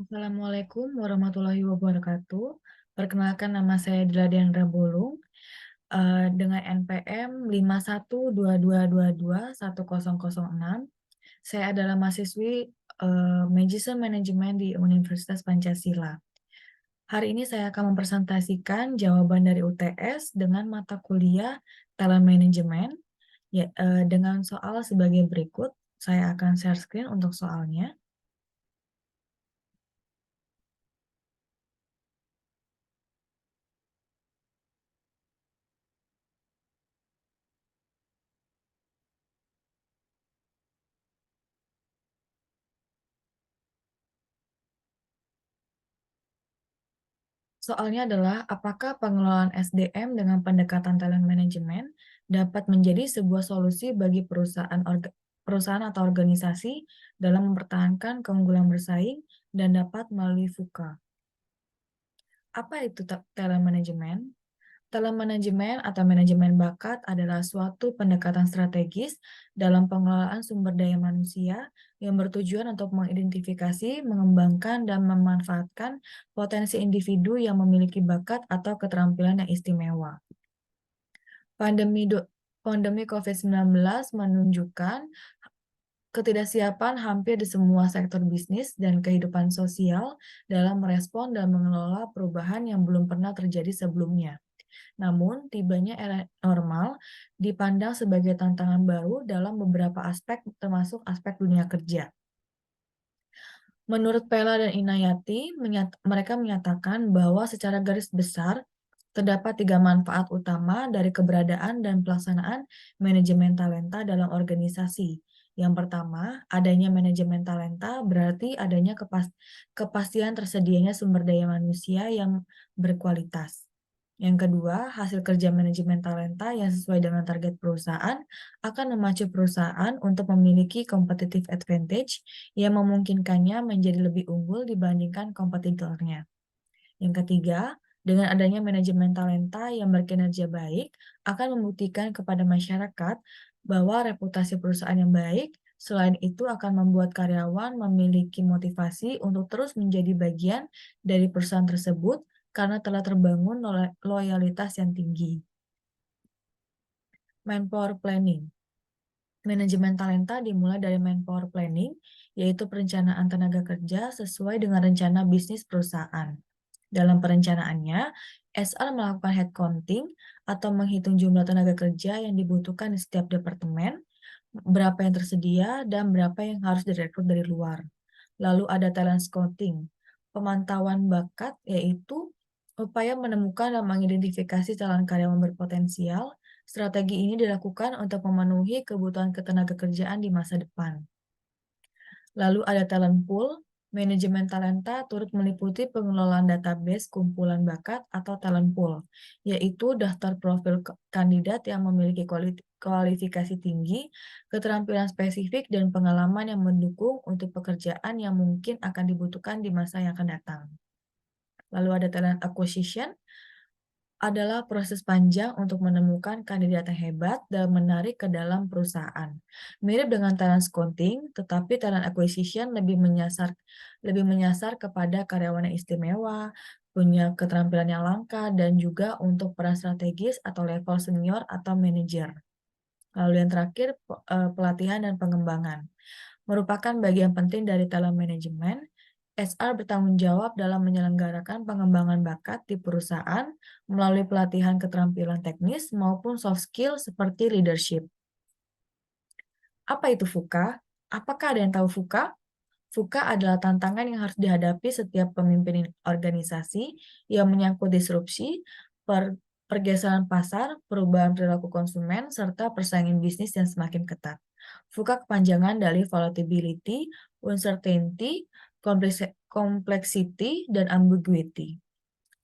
Assalamualaikum warahmatullahi wabarakatuh. Perkenalkan nama saya Dila Diandra Bolung, dengan NPM 5122221006. Saya adalah mahasiswi, Manajemen Manajemen di Universitas Pancasila. Hari ini saya akan mempresentasikan jawaban dari UTS dengan mata kuliah Talent Management, dengan soal sebagai berikut. Saya akan share screen untuk soalnya. Soalnya adalah, apakah pengelolaan SDM dengan pendekatan talent management dapat menjadi sebuah solusi bagi perusahaan atau organisasi dalam mempertahankan keunggulan bersaing dan dapat melalui VUCA. Apa itu talent management? Talent management atau manajemen bakat adalah suatu pendekatan strategis dalam pengelolaan sumber daya manusia yang bertujuan untuk mengidentifikasi, mengembangkan, dan memanfaatkan potensi individu yang memiliki bakat atau keterampilan yang istimewa. Pandemi COVID-19 menunjukkan ketidaksiapan hampir di semua sektor bisnis dan kehidupan sosial dalam merespon dan mengelola perubahan yang belum pernah terjadi sebelumnya. Namun, tibanya era normal dipandang sebagai tantangan baru dalam beberapa aspek, termasuk aspek dunia kerja. Menurut Pella dan Inayati, mereka menyatakan bahwa secara garis besar, terdapat 3 manfaat utama dari keberadaan dan pelaksanaan manajemen talenta dalam organisasi. Yang pertama, adanya manajemen talenta berarti adanya kepastian tersedianya sumber daya manusia yang berkualitas. Yang kedua, hasil kerja manajemen talenta yang sesuai dengan target perusahaan akan memacu perusahaan untuk memiliki competitive advantage yang memungkinkannya menjadi lebih unggul dibandingkan kompetitornya. Yang ketiga, dengan adanya manajemen talenta yang berkinerja baik akan membuktikan kepada masyarakat bahwa reputasi perusahaan yang baik. Selain itu akan membuat karyawan memiliki motivasi untuk terus menjadi bagian dari perusahaan tersebut karena telah terbangun loyalitas yang tinggi. Manpower planning. Manajemen talenta dimulai dari manpower planning, yaitu perencanaan tenaga kerja sesuai dengan rencana bisnis perusahaan. Dalam perencanaannya, SR melakukan head counting atau menghitung jumlah tenaga kerja yang dibutuhkan di setiap departemen, berapa yang tersedia, dan berapa yang harus direkrut dari luar. Lalu ada talent scouting, pemantauan bakat, yaitu upaya menemukan dan mengidentifikasi calon karyawan berpotensial. Strategi ini dilakukan untuk memenuhi kebutuhan ketenagakerjaan di masa depan. Lalu ada talent pool. Manajemen talenta turut meliputi pengelolaan database kumpulan bakat atau talent pool, yaitu daftar profil kandidat yang memiliki kualifikasi tinggi, keterampilan spesifik, dan pengalaman yang mendukung untuk pekerjaan yang mungkin akan dibutuhkan di masa yang akan datang. Lalu ada talent acquisition, adalah proses panjang untuk menemukan kandidat yang hebat dan menarik ke dalam perusahaan. Mirip dengan talent scouting, tetapi talent acquisition lebih menyasar kepada karyawan yang istimewa, punya keterampilan yang langka, dan juga untuk peran strategis atau level senior atau manajer. Lalu yang terakhir, pelatihan dan pengembangan. Merupakan bagian penting dari talent management. SR bertanggung jawab dalam menyelenggarakan pengembangan bakat di perusahaan melalui pelatihan keterampilan teknis maupun soft skill seperti leadership. Apa itu VUCA? Apakah ada yang tahu VUCA? VUCA adalah tantangan yang harus dihadapi setiap pemimpin organisasi yang menyangkut disrupsi, pergeseran pasar, perubahan perilaku konsumen, serta persaingan bisnis yang semakin ketat. VUCA kepanjangan dari volatility, uncertainty, complexity, dan ambiguity.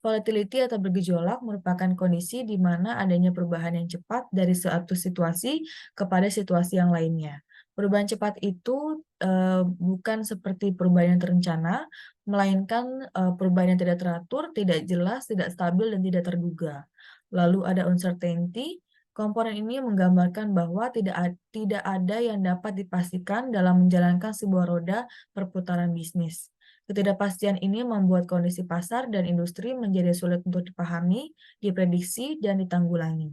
Volatility atau bergejolak merupakan kondisi di mana adanya perubahan yang cepat dari suatu situasi kepada situasi yang lainnya. Perubahan cepat itu bukan seperti perubahan yang terencana, melainkan perubahan yang tidak teratur, tidak jelas, tidak stabil, dan tidak terduga. Lalu ada uncertainty. Komponen ini menggambarkan bahwa tidak ada yang dapat dipastikan dalam menjalankan sebuah roda perputaran bisnis. Ketidakpastian ini membuat kondisi pasar dan industri menjadi sulit untuk dipahami, diprediksi, dan ditanggulangi.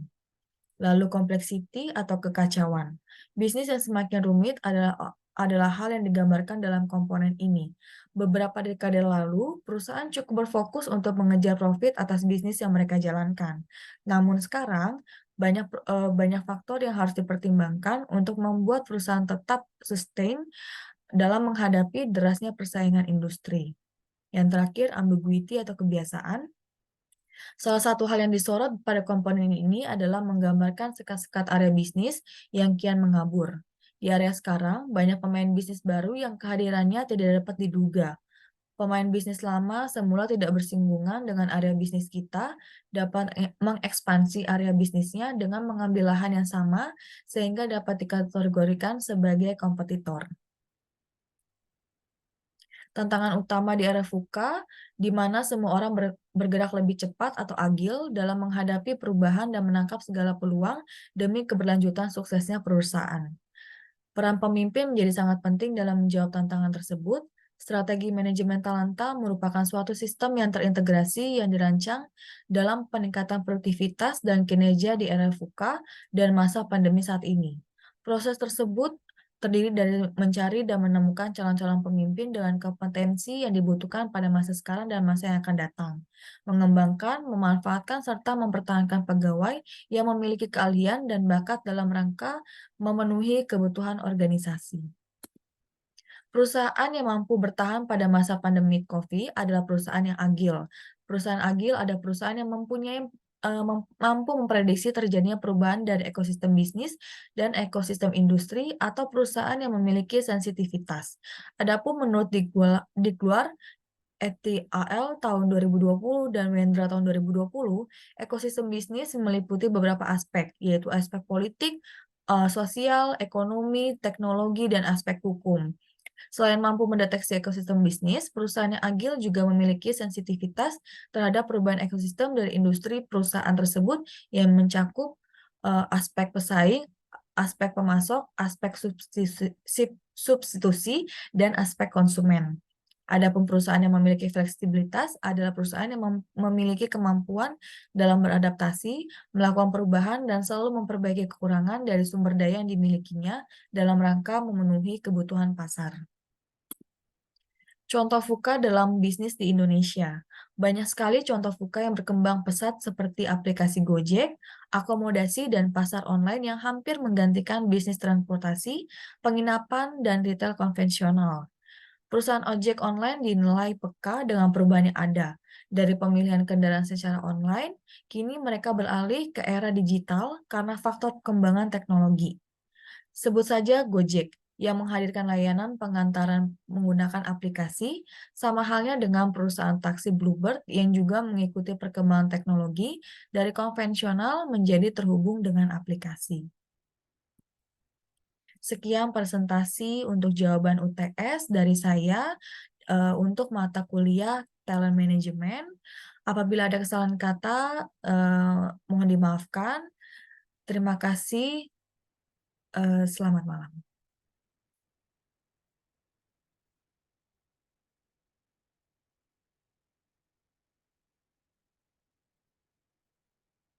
Lalu kompleksiti atau kekacauan. Bisnis yang semakin rumit adalah hal yang digambarkan dalam komponen ini. Beberapa dekade lalu, perusahaan cukup berfokus untuk mengejar profit atas bisnis yang mereka jalankan. Namun sekarang, banyak faktor yang harus dipertimbangkan untuk membuat perusahaan tetap sustain dalam menghadapi derasnya persaingan industri. Yang terakhir, ambiguity atau kebiasaan. Salah satu hal yang disorot pada komponen ini adalah menggambarkan sekat-sekat area bisnis yang kian mengabur. Di area sekarang, banyak pemain bisnis baru yang kehadirannya tidak dapat diduga. Pemain bisnis lama semula tidak bersinggungan dengan area bisnis kita, dapat mengekspansi area bisnisnya dengan mengambil lahan yang sama, sehingga dapat dikategorikan sebagai kompetitor. Tantangan utama di era VUCA, di mana semua orang bergerak lebih cepat atau agil dalam menghadapi perubahan dan menangkap segala peluang demi keberlanjutan suksesnya perusahaan. Peran pemimpin menjadi sangat penting dalam menjawab tantangan tersebut. Strategi manajemen talenta merupakan suatu sistem yang terintegrasi yang dirancang dalam peningkatan produktivitas dan kinerja di era VUCA dan masa pandemi saat ini. Proses tersebut terdiri dari mencari dan menemukan calon-calon pemimpin dengan kompetensi yang dibutuhkan pada masa sekarang dan masa yang akan datang. Mengembangkan, memanfaatkan, serta mempertahankan pegawai yang memiliki keahlian dan bakat dalam rangka memenuhi kebutuhan organisasi. Perusahaan yang mampu bertahan pada masa pandemi COVID adalah perusahaan yang agil. Perusahaan agil adalah perusahaan yang mampu memprediksi terjadinya perubahan dari ekosistem bisnis dan ekosistem industri atau perusahaan yang memiliki sensitivitas. Adapun menurut Dikluar ETAL tahun 2020 dan Wendra tahun 2020, ekosistem bisnis meliputi beberapa aspek, yaitu aspek politik, sosial, ekonomi, teknologi, dan aspek hukum. Selain mampu mendeteksi ekosistem bisnis, perusahaan yang agil juga memiliki sensitivitas terhadap perubahan ekosistem dari industri perusahaan tersebut yang mencakup aspek pesaing, aspek pemasok, aspek substitusi, dan aspek konsumen. Adapun perusahaan yang memiliki fleksibilitas adalah perusahaan yang memiliki kemampuan dalam beradaptasi, melakukan perubahan, dan selalu memperbaiki kekurangan dari sumber daya yang dimilikinya dalam rangka memenuhi kebutuhan pasar. Contoh VUCA dalam bisnis di Indonesia. Banyak sekali contoh VUCA yang berkembang pesat seperti aplikasi Gojek, akomodasi, dan pasar online yang hampir menggantikan bisnis transportasi, penginapan, dan retail konvensional. Perusahaan ojek online dinilai peka dengan perubahan yang ada. Dari pemilihan kendaraan secara online, kini mereka beralih ke era digital karena faktor perkembangan teknologi. Sebut saja Gojek, yang menghadirkan layanan pengantaran menggunakan aplikasi, sama halnya dengan perusahaan taksi Bluebird yang juga mengikuti perkembangan teknologi dari konvensional menjadi terhubung dengan aplikasi. Sekian presentasi untuk jawaban UTS dari saya untuk mata kuliah Talent Management. Apabila ada kesalahan kata, mohon dimaafkan. Terima kasih. Selamat malam.